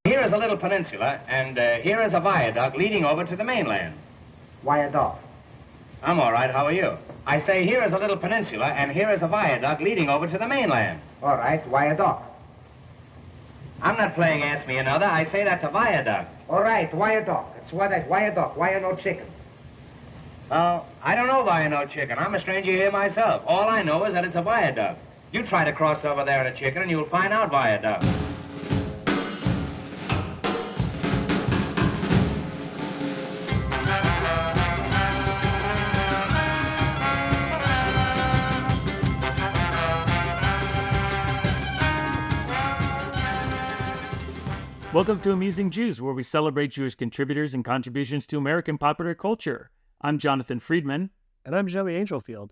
Here is a little peninsula, and here is a viaduct leading over to the mainland. Viaduct. I'm all right, how are you? I say here is a little peninsula, and here is a viaduct leading over to the mainland. All right, viaduct. I'm not playing Ask Me Another, I say that's a viaduct. All right, viaduct. It's what a viaduct. Why are no chicken? Well, I don't know why I know chicken. I'm a stranger here myself. All I know is that it's a viaduct. You try to cross over there in a chicken, and you'll find out viaduct. Welcome to Amusing Jews, where we celebrate Jewish contributors and contributions to American popular culture. I'm Jonathan Friedmann. And I'm Joey Angelfield.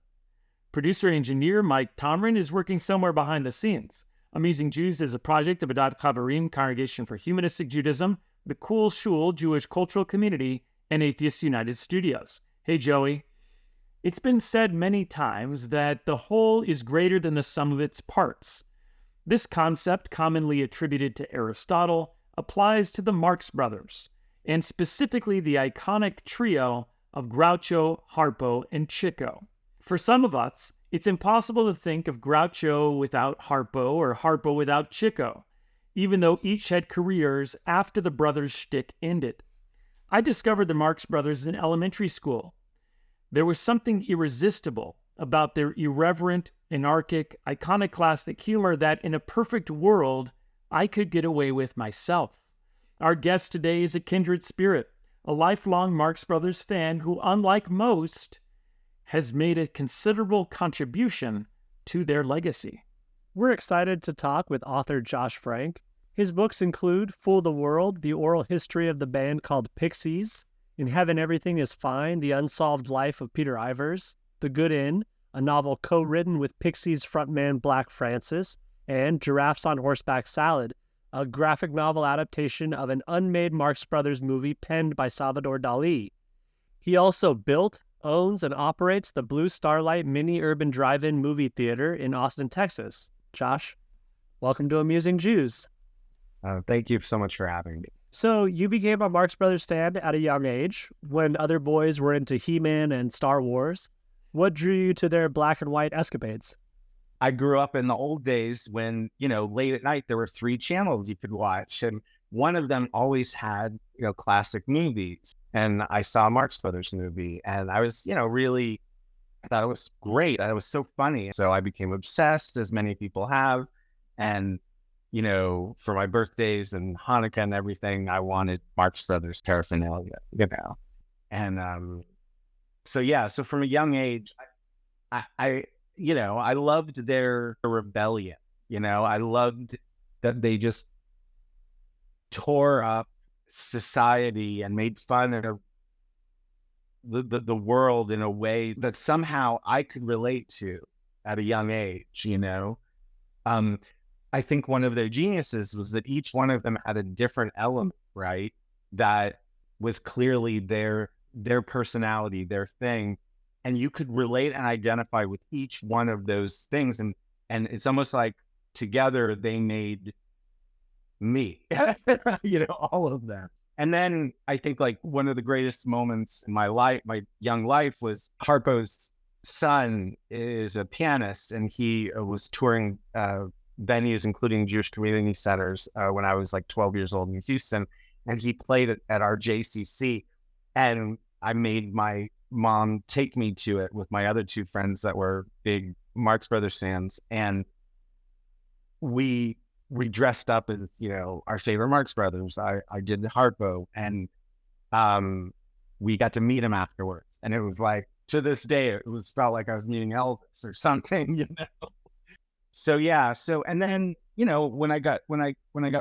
Producer and engineer Mike Tomren is working somewhere behind the scenes. Amusing Jews is a project of Adat Chaverim, Congregation for Humanistic Judaism, the Cool Shul Jewish Cultural Community, and Atheists United Studios. Hey, Joey. It's been said many times that the whole is greater than the sum of its parts. This concept, commonly attributed to Aristotle, applies to the Marx Brothers, and specifically the iconic trio of Groucho, Harpo, and Chico. For some of us, it's impossible to think of Groucho without Harpo or Harpo without Chico, even though each had careers after the brothers' shtick ended. I discovered the Marx Brothers in elementary school. There was something irresistible about their irreverent, anarchic, iconoclastic humor that, in a perfect world, I could get away with myself. Our guest today is a kindred spirit, a lifelong Marx Brothers fan who, unlike most, has made a considerable contribution to their legacy. We're excited to talk with author Josh Frank. His books include Fool the World, the oral history of the band called Pixies, In Heaven Everything is Fine, the unsolved life of Peter Ivers, The Good Inn, a novel co-written with Pixies frontman Black Francis, and Giraffes on Horseback Salad, a graphic novel adaptation of an unmade Marx Brothers movie penned by Salvador Dalí. He also built, owns, and operates the Blue Starlight Mini Urban Drive-In movie theater in Austin, Texas. Josh, welcome to Amusing Jews. Thank you so much for having me. So you became a Marx Brothers fan at a young age when other boys were into He-Man and Star Wars. What drew you to their black and white escapades? I grew up in the old days when, late at night, there were 3 channels you could watch. And one of them always had, classic movies. And I saw a Marx Brothers movie. And I was, I thought it was great. It was so funny. So I became obsessed, as many people have. And, for my birthdays and Hanukkah and everything, I wanted Marx Brothers paraphernalia, And so from a young age, I loved their rebellion. I loved that they just tore up society and made fun of the world in a way that somehow I could relate to at a young age. I think one of their geniuses was that each one of them had a different element, right? That was clearly their personality, their thing. And you could relate and identify with each one of those things. And it's almost like together they made me, all of them. And then I think like one of the greatest moments in my life, my young life, was Harpo's son is a pianist, and he was touring venues, including Jewish community centers, when I was like 12 years old in Houston. And he played at our JCC. And I made my mom take me to it with my other 2 friends that were big Marx Brothers fans, and we dressed up as our favorite Marx Brothers. I did the Harpo, and we got to meet him afterwards, and it was like, to this day it felt like I was meeting Elvis or something. So and then when I got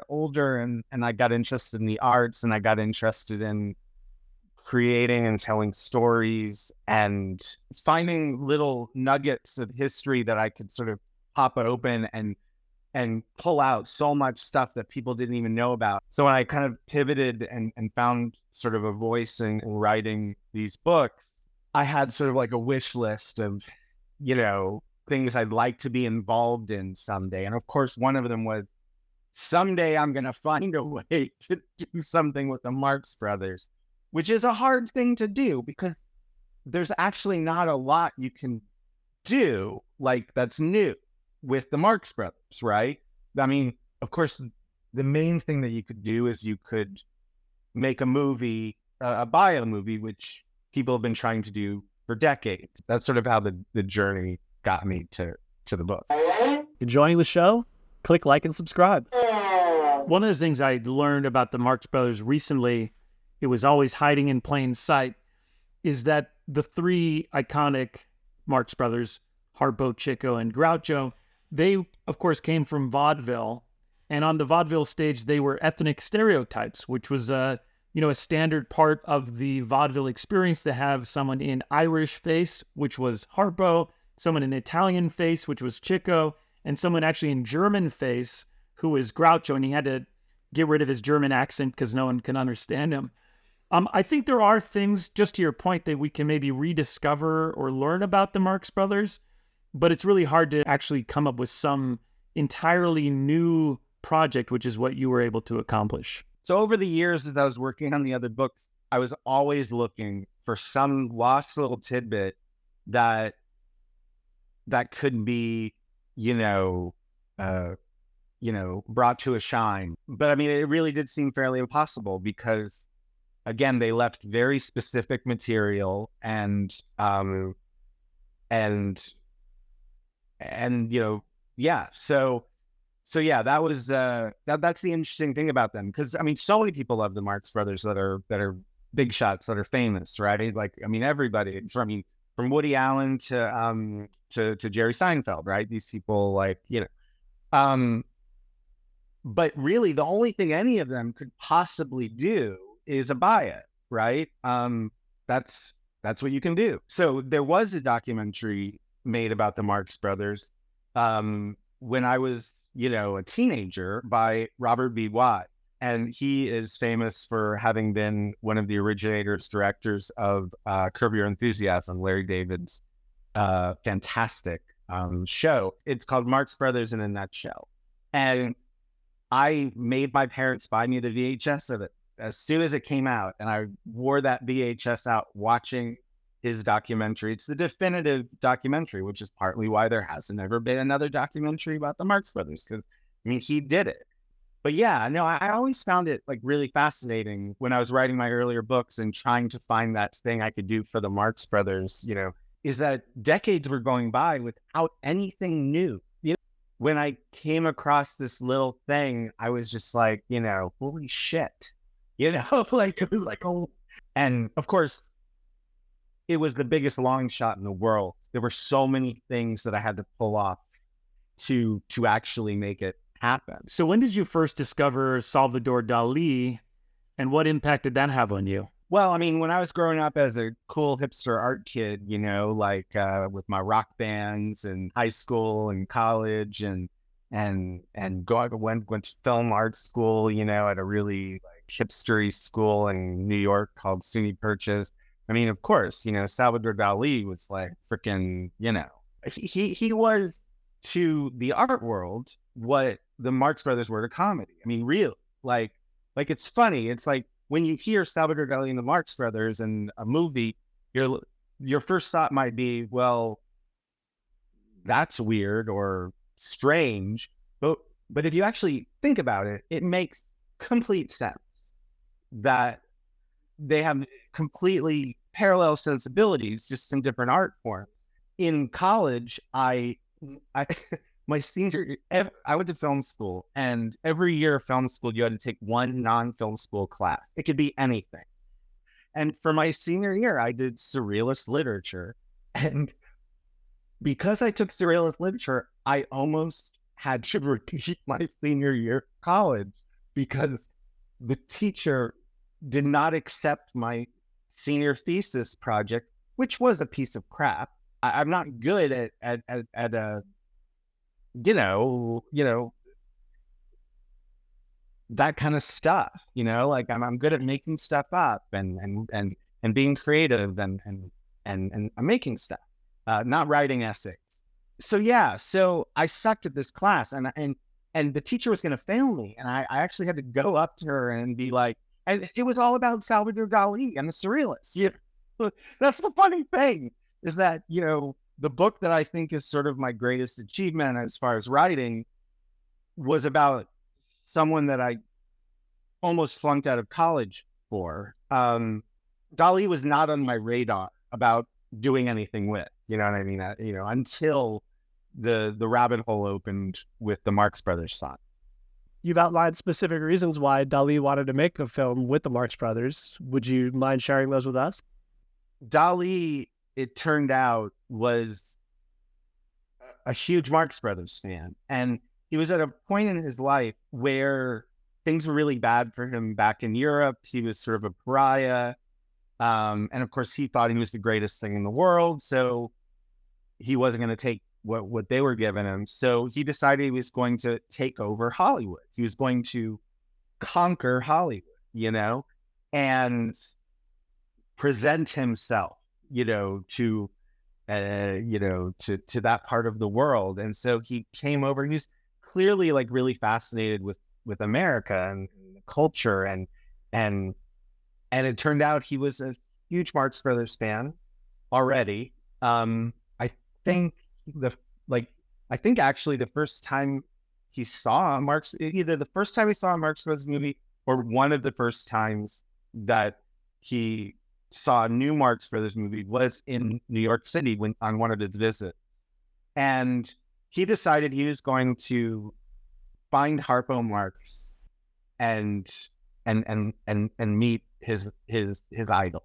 older and I got interested in the arts, and I got interested in creating and telling stories and finding little nuggets of history that I could sort of pop open and pull out so much stuff that people didn't even know about. So when I kind of pivoted and found sort of a voice in writing these books, I had sort of like a wish list of, things I'd like to be involved in someday. And of course, one of them was someday I'm going to find a way to do something with the Marx Brothers, which is a hard thing to do because there's actually not a lot you can do like that's new with the Marx Brothers, right? I mean, of course, the main thing that you could do is you could make a movie, a bio movie, which people have been trying to do for decades. That's sort of how the journey got me to the book. Enjoying the show? Click like and subscribe. One of the things I learned about the Marx Brothers recently, it was always hiding in plain sight, is that the three iconic Marx Brothers, Harpo, Chico, and Groucho, they, of course, came from vaudeville. And on the vaudeville stage, they were ethnic stereotypes, which was a standard part of the vaudeville experience to have someone in Irish face, which was Harpo, someone in Italian face, which was Chico, and someone actually in German face, who was Groucho, and he had to get rid of his German accent because no one can understand him. I think there are things, just to your point, that we can maybe rediscover or learn about the Marx Brothers, but it's really hard to actually come up with some entirely new project, which is what you were able to accomplish. So over the years, as I was working on the other books, I was always looking for some lost little tidbit that could be, brought to a shine. But I mean, it really did seem fairly impossible because, again, they left very specific material and yeah. So yeah, that was that's the interesting thing about them, because I mean, so many people love the Marx Brothers that are big shots, that are famous, right? Like, I mean, everybody from Woody Allen to Jerry Seinfeld, right? These people, but really the only thing any of them could possibly do is abide it, right? That's what you can do. So there was a documentary made about the Marx Brothers when I was, a teenager, by Robert B. Watt. And he is famous for having been one of the originators, directors of Curb Your Enthusiasm, Larry David's fantastic show. It's called Marx Brothers in a Nutshell. And I made my parents buy me the VHS of it as soon as it came out. And I wore that VHS out watching his documentary. It's the definitive documentary, which is partly why there hasn't ever been another documentary about the Marx Brothers, because, I mean, he did it. But yeah, no, I always found it like really fascinating when I was writing my earlier books and trying to find that thing I could do for the Marx Brothers, is that decades were going by without anything new. When I came across this little thing, I was just like, holy shit, like, it was like, oh, and of course, it was the biggest long shot in the world. There were so many things that I had to pull off to actually make it happen. So when did you first discover Salvador Dalí, and what impact did that have on you? Well, I mean, when I was growing up as a cool hipster art kid, with my rock bands in high school and college, and went to film art school, at a really like hipstery school in New York called SUNY Purchase. I mean, of course, Salvador Dalí was like freaking, he was to the art world what the Marx Brothers were to comedy. I mean, really, like it's funny. It's like when you hear Salvador Dalí and the Marx Brothers in a movie, your first thought might be, well, that's weird or strange. But if you actually think about it, it makes complete sense that they have completely parallel sensibilities, just in different art forms. In college, my senior year, I went to film school, and every year of film school, you had to take one non-film school class. It could be anything. And for my senior year, I did surrealist literature. And because I took surrealist literature, I almost had to repeat my senior year of college because the teacher did not accept my senior thesis project, which was a piece of crap. I'm not good at that kind of stuff, like I'm good at making stuff up and being creative and making stuff, not writing essays. So yeah, so I sucked at this class, and and the teacher was going to fail me. And I actually had to go up to her and be like, and it was all about Salvador Dalí and the surrealists. That's the funny thing, is that, the book that I think is sort of my greatest achievement as far as writing was about someone that I almost flunked out of college for. Dalí was not on my radar about doing anything with, you know what I mean? Until the rabbit hole opened with the Marx Brothers song. You've outlined specific reasons why Dalí wanted to make a film with the Marx Brothers. Would you mind sharing those with us? Dalí, it turned out, was a huge Marx Brothers fan. And he was at a point in his life where things were really bad for him back in Europe. He was sort of a pariah. And of course, he thought he was the greatest thing in the world. So he wasn't going to take what they were giving him. So he decided he was going to take over Hollywood. He was going to conquer Hollywood, and present himself, to that part of the world. And so he came over, and he's clearly like really fascinated with America and the culture. And it turned out he was a huge Marx Brothers fan already. I think actually the first time he saw either the first time he saw a Marx Brothers movie or one of the first times that he saw a new Marx Brothers movie was in New York City on one of his visits. And he decided he was going to find Harpo Marx and meet his idol,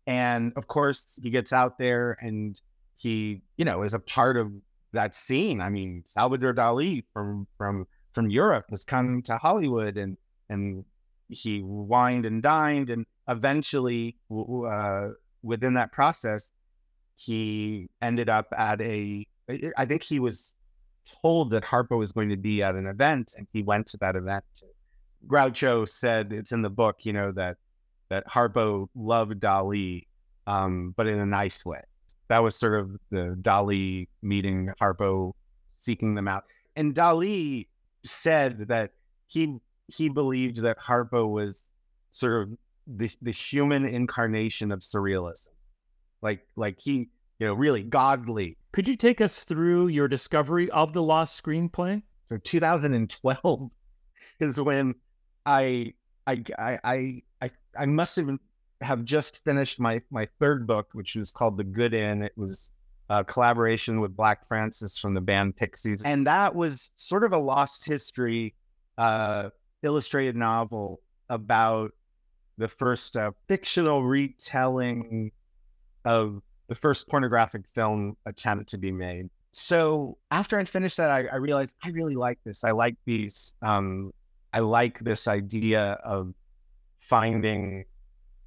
And of course he gets out there and he, is a part of that scene. I mean, Salvador Dalí from Europe has come to Hollywood, and he wined and dined, and eventually, within that process, he ended up at I think he was told that Harpo was going to be at an event, and he went to that event. Groucho said, it's in the book, that Harpo loved Dalí, but in a nice way. That was sort of the Dalí meeting Harpo, seeking them out. And Dalí said that he believed that Harpo was sort of the human incarnation of surrealism. Like he, really godly. Could you take us through your discovery of the lost screenplay? So 2012 is when I must have just finished my third book, which was called The Good Inn. It was a collaboration with Black Francis from the band Pixies. And that was sort of a lost history illustrated novel about the first fictional retelling of the first pornographic film attempt to be made. So after I finished that, I realized I really like this. I like these, I like this idea of finding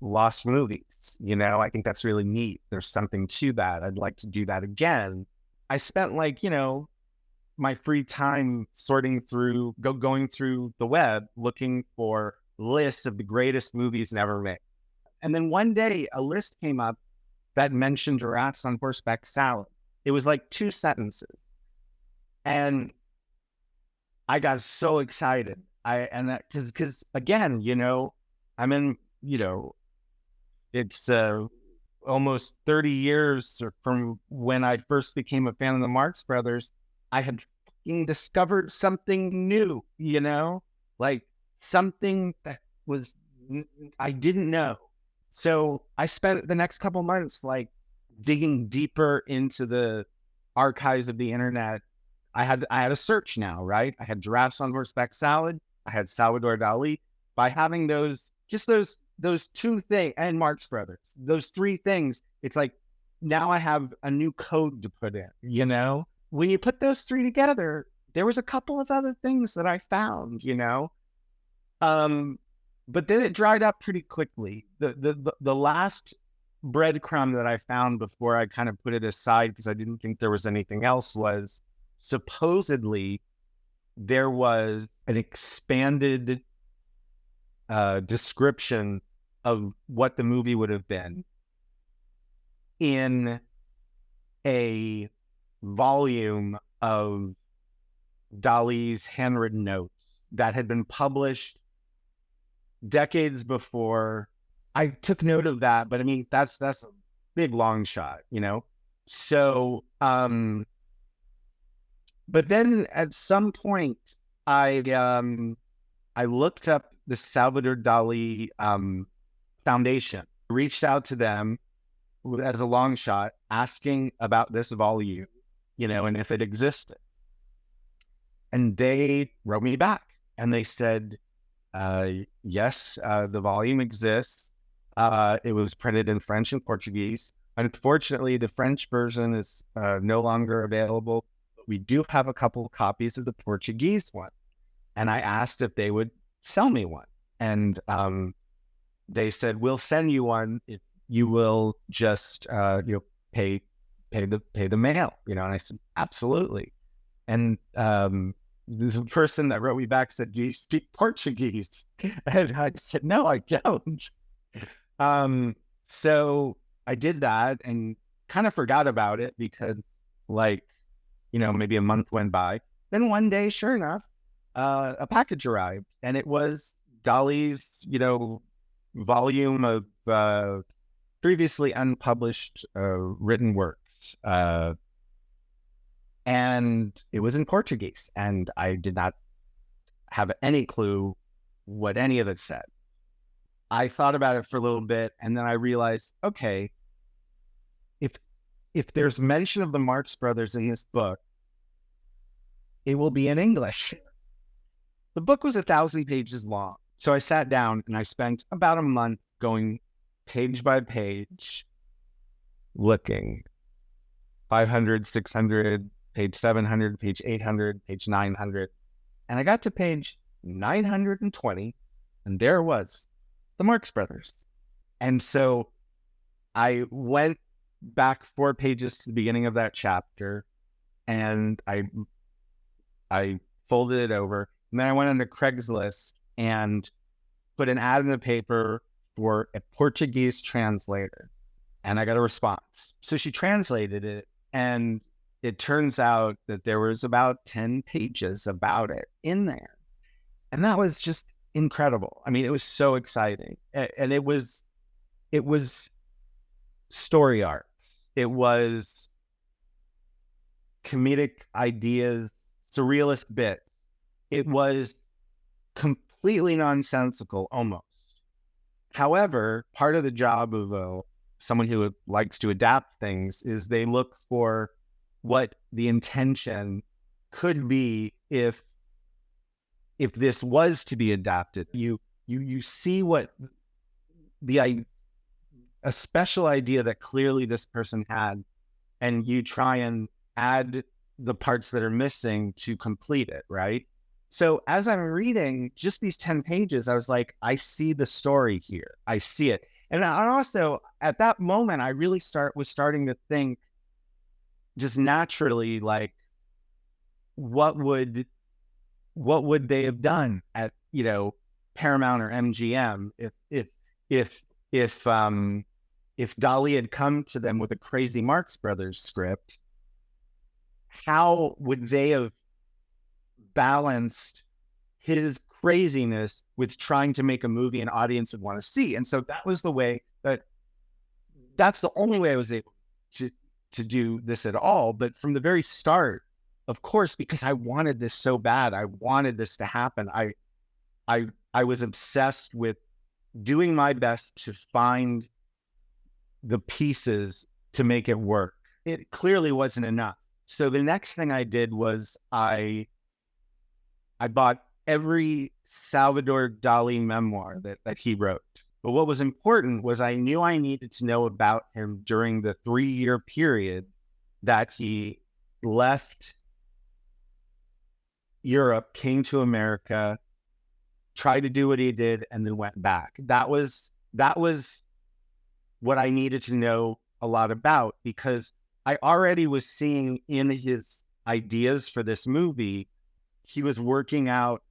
lost movies. I think that's really neat. There's something to that. I'd like to do that again. I spent my free time going through the web, looking for lists of the greatest movies never made. And then one day a list came up that mentioned Giraffes on Horseback Salad. It was like 2 sentences. And I got so excited. Because again, I'm in, it's almost 30 years from when I first became a fan of the Marx Brothers. I had fucking discovered something new, like something that I didn't know. So I spent the next couple months digging deeper into the archives of the internet. I had a search now, right? I had Giraffes on Horseback Salad. I had Salvador Dalí. By having those 2 things, and Marx Brothers, those 3 things, it's like now I have a new code to put in, When you put those 3 together, there was a couple of other things that I found, But then it dried up pretty quickly. The last breadcrumb that I found before I kind of put it aside because I didn't think there was anything else was supposedly there was an expanded description of what the movie would have been in a volume of Dali's handwritten notes that had been published decades before. I took note of that, but I mean, that's a big long shot, So, but then at some point, I looked up the Salvador Dali Foundation, reached out to them as a long shot, asking about this volume, and if it existed. And they wrote me back, and they said, yes, the volume exists. It was printed in French and Portuguese. Unfortunately, the French version is no longer available. But we do have a couple of copies of the Portuguese one. And I asked if they would sell me one. And they said, we'll send you one if you will just pay the mail. And I said, absolutely. And the person that wrote me back said, do you speak Portuguese? And I said, no, I don't. So I did that and kind of forgot about it because maybe a month went by. Then one day, sure enough, a package arrived, and it was Dali's, volume of previously unpublished written works. And it was in Portuguese, and I did not have any clue what any of it said. I thought about it for a little bit, and then I realized, okay, if there's mention of the Marx Brothers in this book, it will be in English. The book was 1,000 pages long. So I sat down and I spent about a month going page by page, looking 500, 600, page 700, page 800, page 900. And I got to page 920, and there it was, the Marx Brothers. And so I went back 4 pages to the beginning of that chapter, and I folded it over. And then I went onto Craigslist and put an ad in the paper for a Portuguese translator. And I got a response. So she translated it, and it turns out that there was about 10 pages about it in there. And that was just incredible. I mean, it was so exciting. And it was story arcs. It was comedic ideas, surrealist bits. It was completely nonsensical almost. However, part of the job of someone who likes to adapt things is they look for what the intention could be if this was to be adapted. You see what a special idea that clearly this person had, and you try and add the parts that are missing to complete it, right? So as I'm reading just these 10 pages, I was like, I see the story here. I see it. And I also, at that moment, I really was starting to think just naturally, like, what would they have done at, Paramount or MGM if Dali had come to them with a crazy Marx Brothers script? How would they have balanced his craziness with trying to make a movie an audience would want to see? And so that's the only way I was able to do this at all. But from the very start, of course, because I wanted this so bad, I wanted this to happen. I was obsessed with doing my best to find the pieces to make it work. It clearly wasn't enough. So the next thing I did was I bought every Salvador Dali memoir that he wrote. But what was important was I knew I needed to know about him during the 3-year period that he left Europe, came to America, tried to do what he did, and then went back. That was what I needed to know a lot about, because I already was seeing in his ideas for this movie, he was working out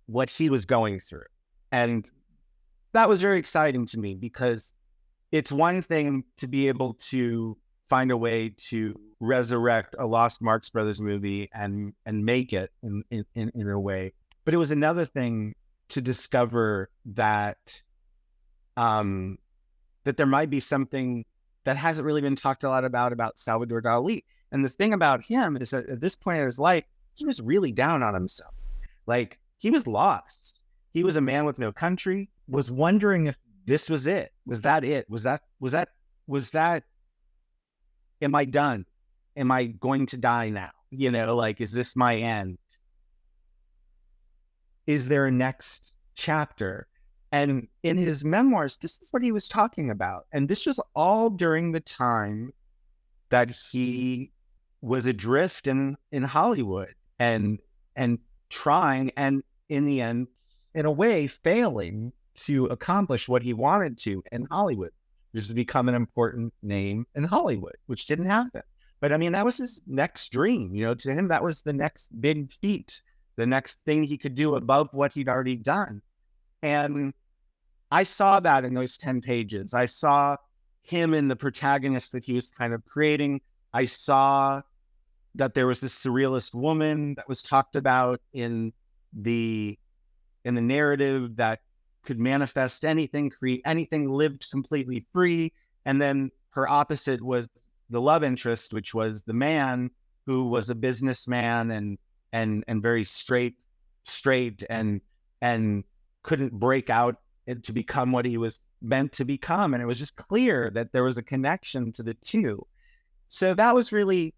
what he was going through. And that was very exciting to me, because it's one thing to be able to find a way to resurrect a lost Marx Brothers movie and make it in a way. But it was another thing to discover that that there might be something that hasn't really been talked a lot about Salvador Dalí. And the thing about him is that at this point in his life, he was really down on himself. Like, he was lost. He was a man with no country, was wondering if this was it. Was that it? Was that, am I done? Am I going to die now? You know, like, is this my end? Is there a next chapter? And in his memoirs, this is what he was talking about. And this was all during the time that he was adrift in Hollywood and trying, and in the end, in a way, failing to accomplish what he wanted to in Hollywood, which is to become an important name in Hollywood, which didn't happen. But I mean, that was his next dream. You know, to him, that was the next big feat, the next thing he could do above what he'd already done. And I saw that in those 10 pages. I saw him in the protagonist that he was kind of creating. I saw that there was this surrealist woman that was talked about in the narrative that could manifest anything, create anything, lived completely free. And then her opposite was the love interest, which was the man who was a businessman and very straight and couldn't break out to become what he was meant to become. And it was just clear that there was a connection to the two. So that was really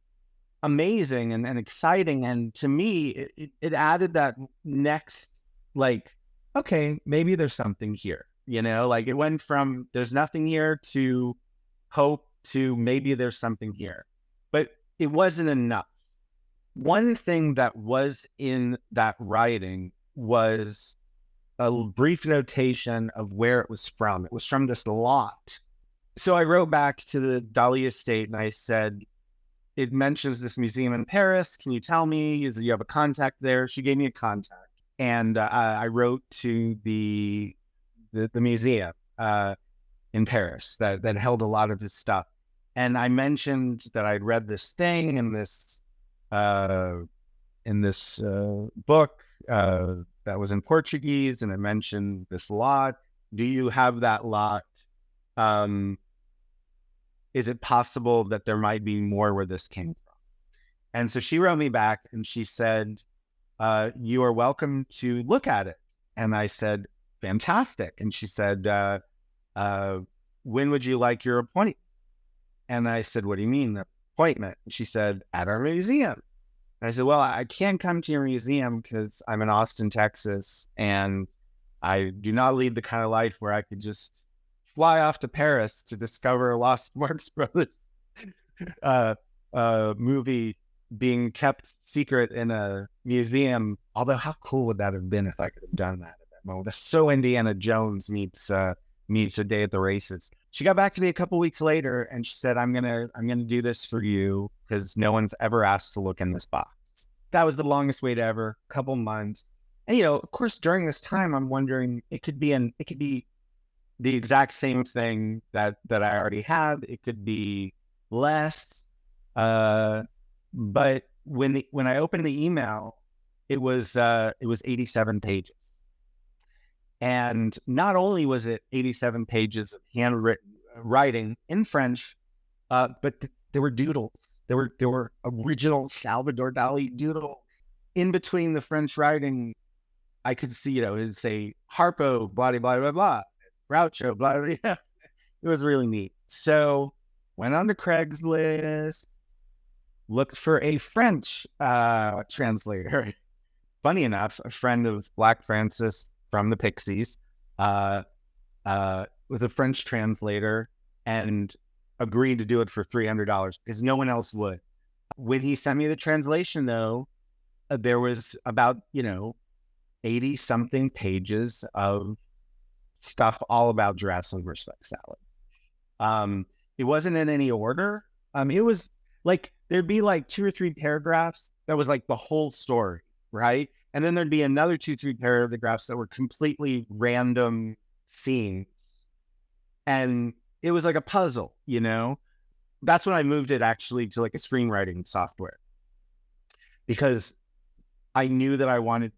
amazing and exciting. And to me, it added that next, like, okay, maybe there's something here, you know, like it went from there's nothing here to hope to maybe there's something here, but it wasn't enough. One thing that was in that writing was a brief notation of where it was from. It was from this lot. So I wrote back to the Dalí estate and I said, it mentions this museum in Paris. Can you tell me, do you have a contact there? She gave me a contact. And I wrote to the museum in Paris that held a lot of his stuff. And I mentioned that I'd read this thing in this book that was in Portuguese, and it mentioned this lot. Do you have that lot? Is it possible that there might be more where this came from? And so she wrote me back and she said, you are welcome to look at it. And I said, fantastic. And she said, when would you like your appointment? And I said, what do you mean, appointment? And she said, at our museum. And I said, well, I can't come to your museum because I'm in Austin, Texas, and I do not lead the kind of life where I could just fly off to Paris to discover a lost Marx Brothers movie being kept secret in a museum. Although, how cool would that have been if I could have done that at that moment? That's so Indiana Jones meets A Day at the Races. She got back to me a couple weeks later and she said, I'm gonna do this for you because no one's ever asked to look in this box. That was the longest wait ever, couple months. And you know, of course, during this time, I'm wondering, it could be the exact same thing that I already have. It could be less. But when I opened the email, it was 87 pages. And not only was it 87 pages of handwritten writing in French, but there were doodles. There were original Salvador Dalí doodles. In between the French writing, I could see, you know, it'd say Harpo, blah, blah, blah, blah, Groucho, blah, blah, blah. It was really neat. So went on to Craigslist, looked for a French translator. Funny enough, a friend of Black Francis from the Pixies was a French translator and agreed to do it for $300 because no one else would. When he sent me the translation, though, there was about, 80 something pages of stuff all about giraffes and horseback salad. It wasn't in any order. It was like, there'd be like 2 or 3 paragraphs that was like the whole story, right? And then there'd be another 2-3 paragraphs that were completely random scenes. And it was like a puzzle, that's when I moved it actually to like a screenwriting software, because I knew that I wanted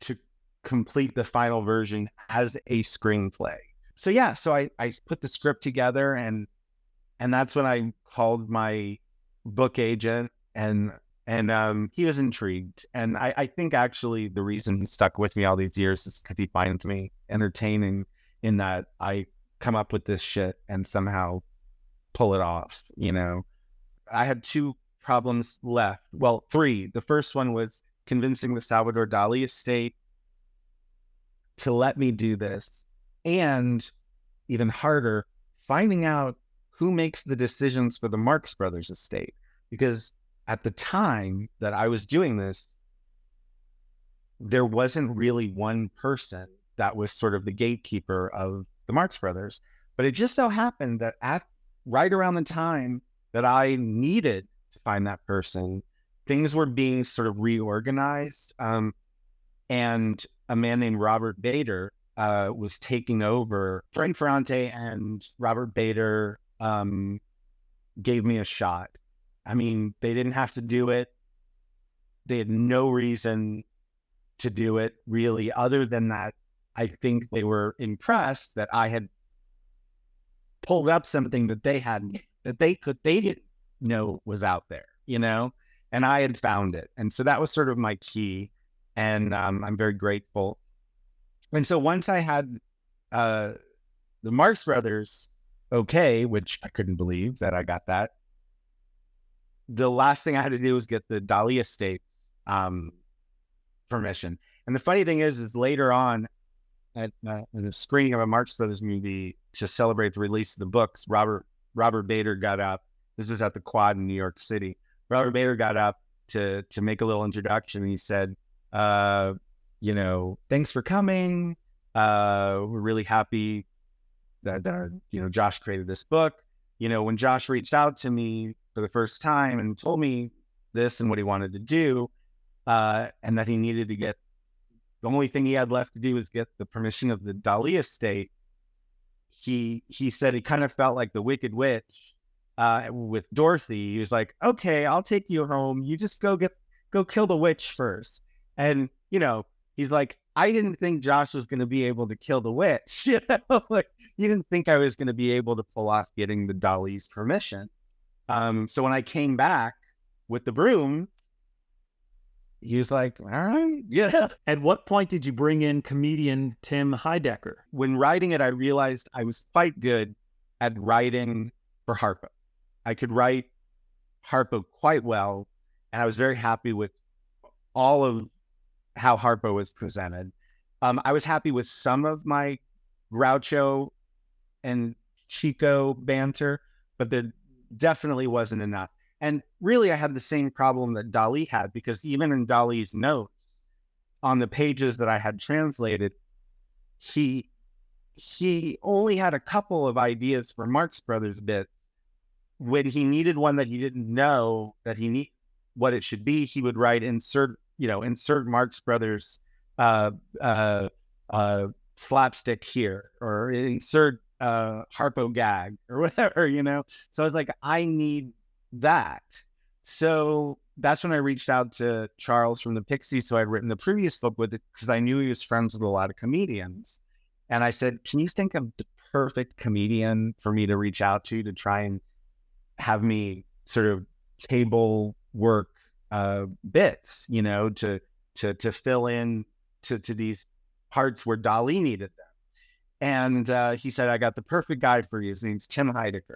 to complete the final version as a screenplay. So yeah, so I put the script together, and that's when I called my book agent, and he was intrigued. And I think actually the reason he stuck with me all these years is because he finds me entertaining, in that I come up with this shit and somehow pull it off, you know. I had 2 problems left. Well, 3. The first one was convincing the Salvador Dalí estate to let me do this. And even harder, finding out who makes the decisions for the Marx Brothers estate. Because at the time that I was doing this, there wasn't really one person that was sort of the gatekeeper of the Marx Brothers. But it just so happened that right around the time that I needed to find that person, things were being sort of reorganized. And a man named Robert Bader was taking over. Frank Ferrante and Robert Bader gave me a shot. I mean, they didn't have to do it. They had no reason to do it, really, other than that I think they were impressed that I had pulled up something that they didn't know was out there, you know, and I had found it. And so that was sort of my key. And I'm very grateful. And so once I had the Marx Brothers okay, which I couldn't believe that I got that, the last thing I had to do was get the Dalí estate's permission. And the funny thing is later on at the screening of a Marx Brothers movie to celebrate the release of the books, Robert Bader got up. This was at the Quad in New York City. Robert Bader got up to make a little introduction, and he said, you know, thanks for coming. We're really happy that, you know, Josh created this book. You know, when Josh reached out to me for the first time and told me this and what he wanted to do, and that he needed to get, the only thing he had left to do was get the permission of the Dalí estate. He said he kind of felt like the Wicked Witch with Dorothy. He was like, okay, I'll take you home. You just go kill the witch first. And, you know, he's like, I didn't think Josh was going to be able to kill the witch. You know, like, you didn't think I was going to be able to pull off getting the Dalí's permission. So when I came back with the broom, he was like, all right, yeah. At what point did you bring in comedian Tim Heidecker? When writing it, I realized I was quite good at writing for Harpo. I could write Harpo quite well, and I was very happy with all of how Harpo was presented. I was happy with some of my Groucho and Chico banter, but there definitely wasn't enough. And really, I had the same problem that Dalí had, because even in Dalí's notes on the pages that I had translated, he only had a couple of ideas for Marx Brothers bits. When he needed one that he didn't know that he need what it should be, he would write insert Marx Brothers slapstick here, or insert Harpo gag or whatever, you know. So I was like, I need that. So that's when I reached out to Charles from the Pixies. So I'd written the previous book with it because I knew he was friends with a lot of comedians. And I said, can you think of the perfect comedian for me to reach out to try and have me sort of table work bits, you know, to fill in to these parts where Dalí needed them. And he said, I got the perfect guy for you. His name's Tim Heidecker.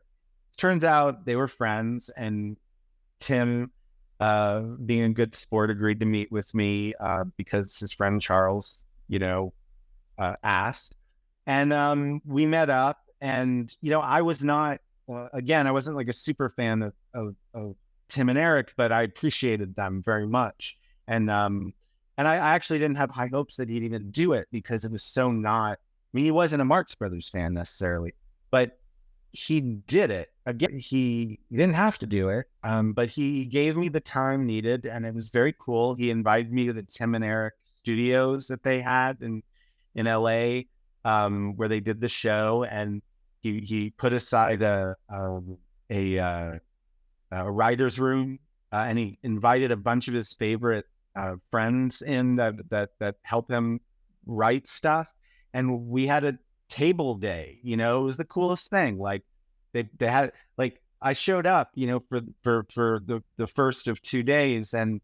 Turns out they were friends, and Tim, being a good sport, agreed to meet with me because his friend Charles, you know, asked. And we met up, and, you know, I was not, again, I wasn't like a super fan of Tim and Eric, but I appreciated them very much. And I actually didn't have high hopes that he'd even do it, because it was so not, I mean, he wasn't a Marx Brothers fan necessarily, but he did it. Again, he didn't have to do it, but he gave me the time needed, and it was very cool. He invited me to the Tim and Eric studios that they had in LA, where they did the show, and he put aside a a writer's room, and he invited a bunch of his favorite friends in that help him write stuff. And we had a table day, it was the coolest thing. Like they had, like, I showed up, for the first of 2 days, and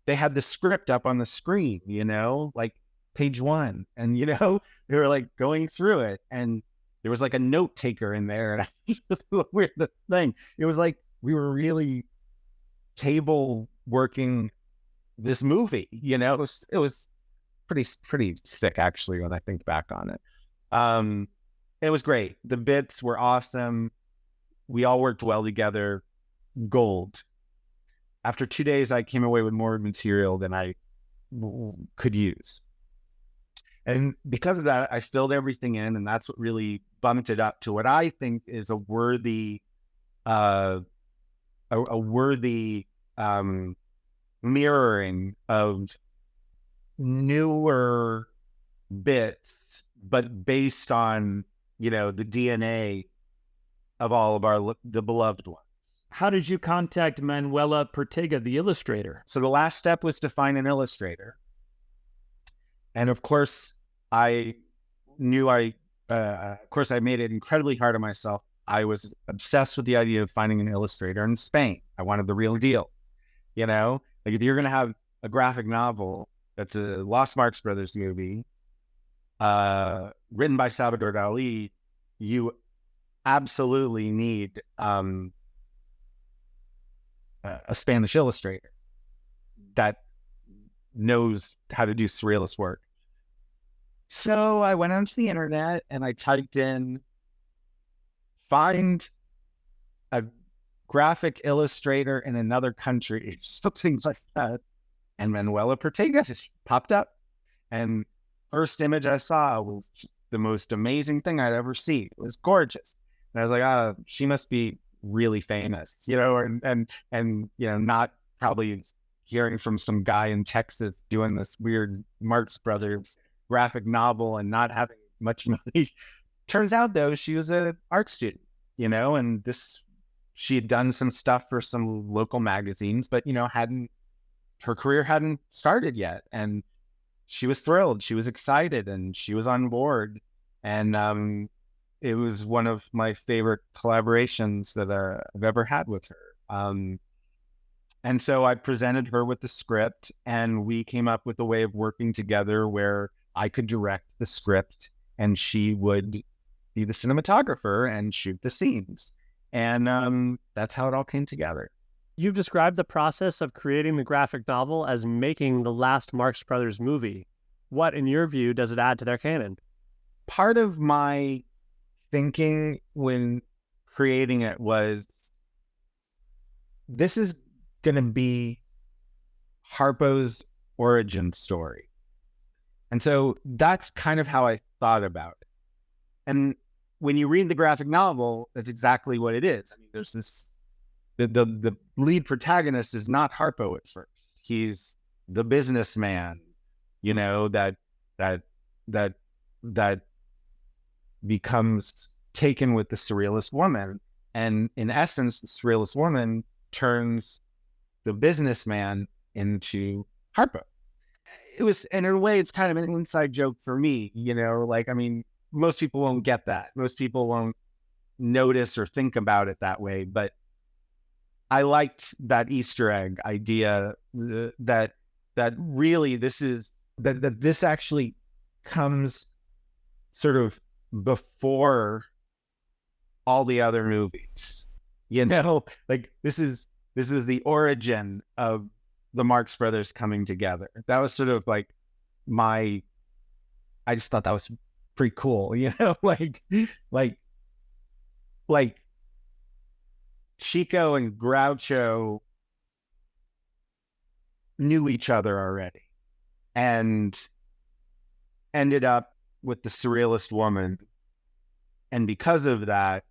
they had the script up on the screen, like page 1, and they were like going through it, and there was like a note taker in there, and it was the weirdest thing. It was like we were really table working this movie, it was pretty sick, actually, when I think back on it. It was great. The bits were awesome. We all worked well together. Gold. After 2 days, I came away with more material than I could use. And because of that, I filled everything in, and that's what really bumped it up to what I think is a worthy mirroring of newer bits, but based on, the DNA of all of the beloved ones. How did you contact Manuela Pertega, the illustrator? So the last step was to find an illustrator. And of course, I knew of course, I made it incredibly hard on myself. I was obsessed with the idea of finding an illustrator in Spain. I wanted the real deal. Like, if you're going to have a graphic novel that's a Lost Marx Brothers movie, written by Salvador Dalí, you absolutely need a Spanish illustrator that knows how to do surrealist work. So I went onto the internet and I typed in, find a graphic illustrator in another country, something like that. And Manuela Pertega just popped up. And first image I saw was just the most amazing thing I'd ever seen. It was gorgeous. And I was like, she must be really famous, and not probably hearing from some guy in Texas doing this weird Marx Brothers graphic novel and not having much money. Turns out, though, she was an art student, and she had done some stuff for some local magazines, but, her career hadn't started yet. And she was thrilled. She was excited, and she was on board. And it was one of my favorite collaborations that I've ever had with her. And so I presented her with the script, and we came up with a way of working together where I could direct the script and she would be the cinematographer and shoot the scenes. And that's how it all came together. You've described the process of creating the graphic novel as making the last Marx Brothers movie. What, in your view, does it add to their canon? Part of my thinking when creating it was, this is going to be Harpo's origin story. And so that's kind of how I thought about it. And when you read the graphic novel, that's exactly what it is. I mean, there's this, the lead protagonist is not Harpo at first. He's the businessman, that becomes taken with the surrealist woman. And in essence, the surrealist woman turns the businessman into Harpo. It was, and in a way, it's kind of an inside joke for me, most people won't get that. Most people won't notice or think about it that way. But I liked that Easter egg idea that really this actually comes sort of before all the other movies, like this is the origin of the Marx Brothers coming together. That was sort of like I just thought that was pretty cool, like Chico and Groucho knew each other already and ended up with the surrealist woman. And because of that,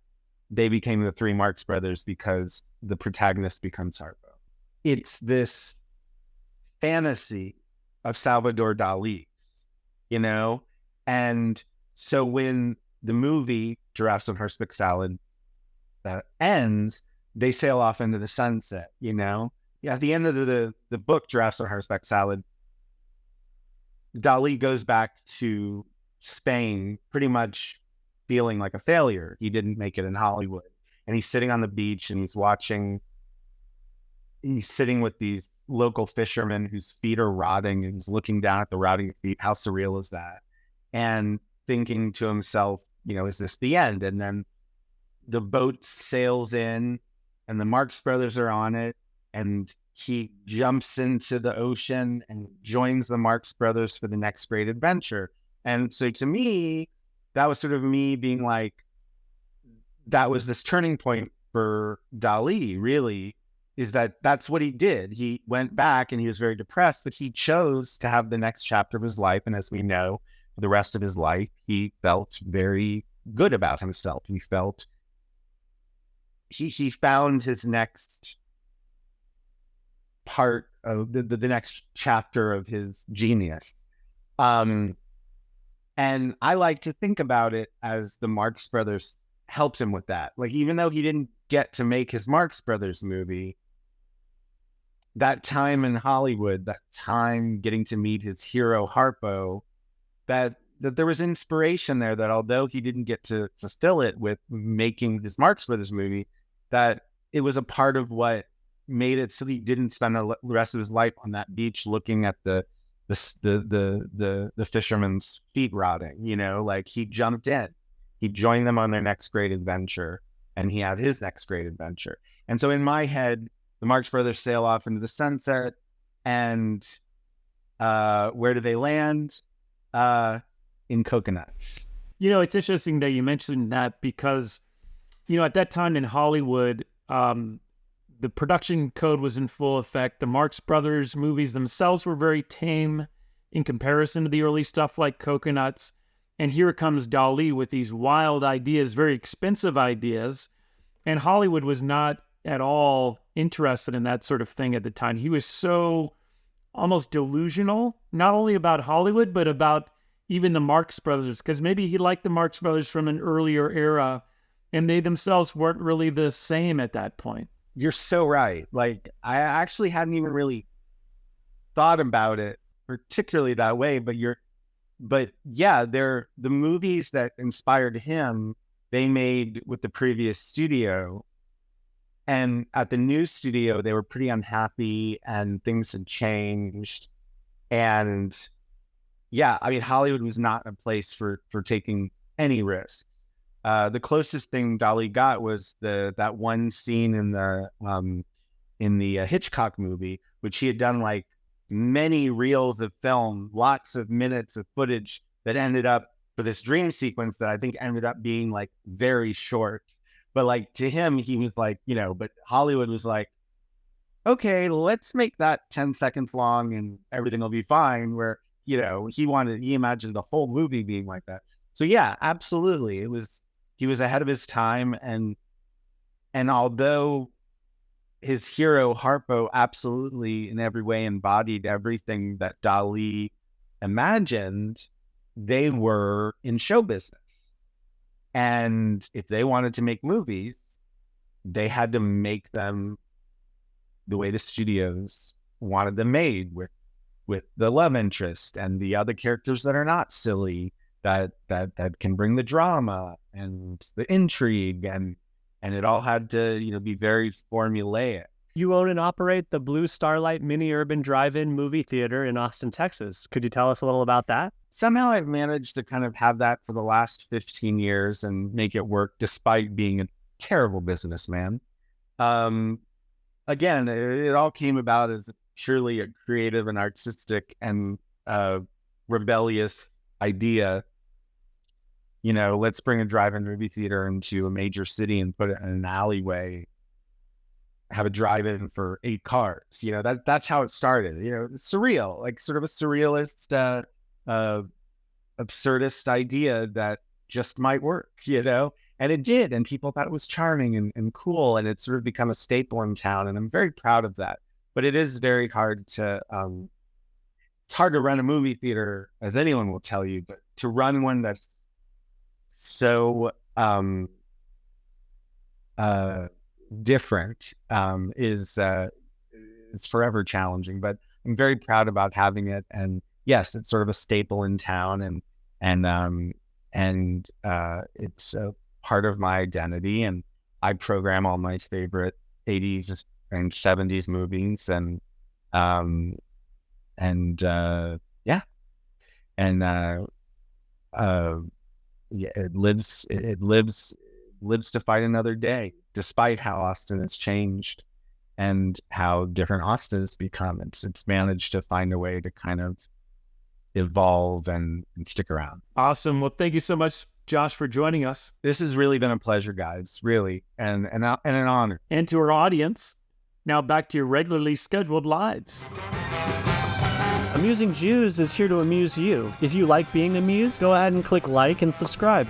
they became the three Marx Brothers, because the protagonist becomes Harpo. It's this fantasy of Salvador Dali's, and so when the movie Giraffes and Horseback Salad ends, they sail off into the sunset, you know? Yeah, at the end of the book, Giraffes on Horseback Salad, Dalí goes back to Spain pretty much feeling like a failure. He didn't make it in Hollywood. And he's sitting on the beach and he's sitting with these local fishermen whose feet are rotting, and he's looking down at the rotting feet. How surreal is that? And thinking to himself, you know, is this the end? And then the boat sails in and the Marx Brothers are on it, and he jumps into the ocean and joins the Marx Brothers for the next great adventure. And so to me, that was sort of me being like, that was this turning point for Dalí, really, is that's what he did. He went back and he was very depressed, but he chose to have the next chapter of his life. And as we know, for the rest of his life, he felt very good about himself. He felt he found his next part of the next chapter of his genius. And I like to think about it as the Marx Brothers helped him with that. Like, even though he didn't get to make his Marx Brothers movie, that time in Hollywood, that time getting to meet his hero Harpo, that there was inspiration there, that although he didn't get to fulfill it with making his Marx Brothers movie, that it was a part of what made it so he didn't spend the rest of his life on that beach looking at the fishermen's feet rotting. You know, like, he jumped in, he joined them on their next great adventure, and he had his next great adventure. And so in my head, the Marx Brothers sail off into the sunset, and where do they land? In coconuts. You know, it's interesting that you mentioned that, because, you know, at that time in Hollywood, the production code was in full effect. The Marx Brothers movies themselves were very tame in comparison to the early stuff like Coconuts. And here comes Dalí with these wild ideas, very expensive ideas. And Hollywood was not at all interested in that sort of thing at the time. He was so almost delusional, not only about Hollywood, but about even the Marx Brothers, because maybe he liked the Marx Brothers from an earlier era, and they themselves weren't really the same at that point. You're so right. Like, I actually hadn't even really thought about it particularly that way, but yeah, the movies that inspired him, they made with the previous studio. And at the new studio, they were pretty unhappy and things had changed. And yeah, I mean, Hollywood was not a place for taking any risks. The closest thing Dalí got was that one scene in the Hitchcock movie, which he had done like many reels of film, lots of minutes of footage that ended up for this dream sequence that I think ended up being like very short. But like, to him, he was like, you know, but Hollywood was like, okay, let's make that 10 seconds long and everything will be fine. Where, you know, he imagined the whole movie being like that. So yeah, absolutely. He was ahead of his time. And although his hero Harpo absolutely in every way embodied everything that Dalí imagined, they were in show business. And if they wanted to make movies, they had to make them the way the studios wanted them made, with the love interest and the other characters that are not silly, that can bring the drama and the intrigue, and it all had to, you know, be very formulaic. You own and operate the Blue Starlight Mini Urban Drive-In movie theater in Austin, Texas. Could you tell us a little about that? Somehow I've managed to kind of have that for the last 15 years and make it work despite being a terrible businessman. Again, it all came about as surely a creative and artistic and rebellious idea. You know, let's bring a drive-in movie theater into a major city and put it in an alleyway, have a drive-in for 8 cars. You know, that's how it started. You know, it's surreal, like sort of a surrealist, absurdist idea that just might work, you know? And it did, and people thought it was charming and cool, and it's sort of become a staple in town, and I'm very proud of that. But it is very hard to, it's hard to run a movie theater, as anyone will tell you, but to run one that's so different is it's forever challenging. But I'm very proud about having it, and yes, it's sort of a staple in town, and it's a part of my identity. And I program all my favorite 80s and 70s movies, and it lives to fight another day, despite how Austin has changed and how different Austin has become. It's managed to find a way to kind of evolve and stick around. Awesome. Well, thank you so much, Josh, for joining us. This has really been a pleasure, guys, really, and an honor. And to our audience, now back to your regularly scheduled lives. Amusing Jews is here to amuse you. If you like being amused, go ahead and click like and subscribe.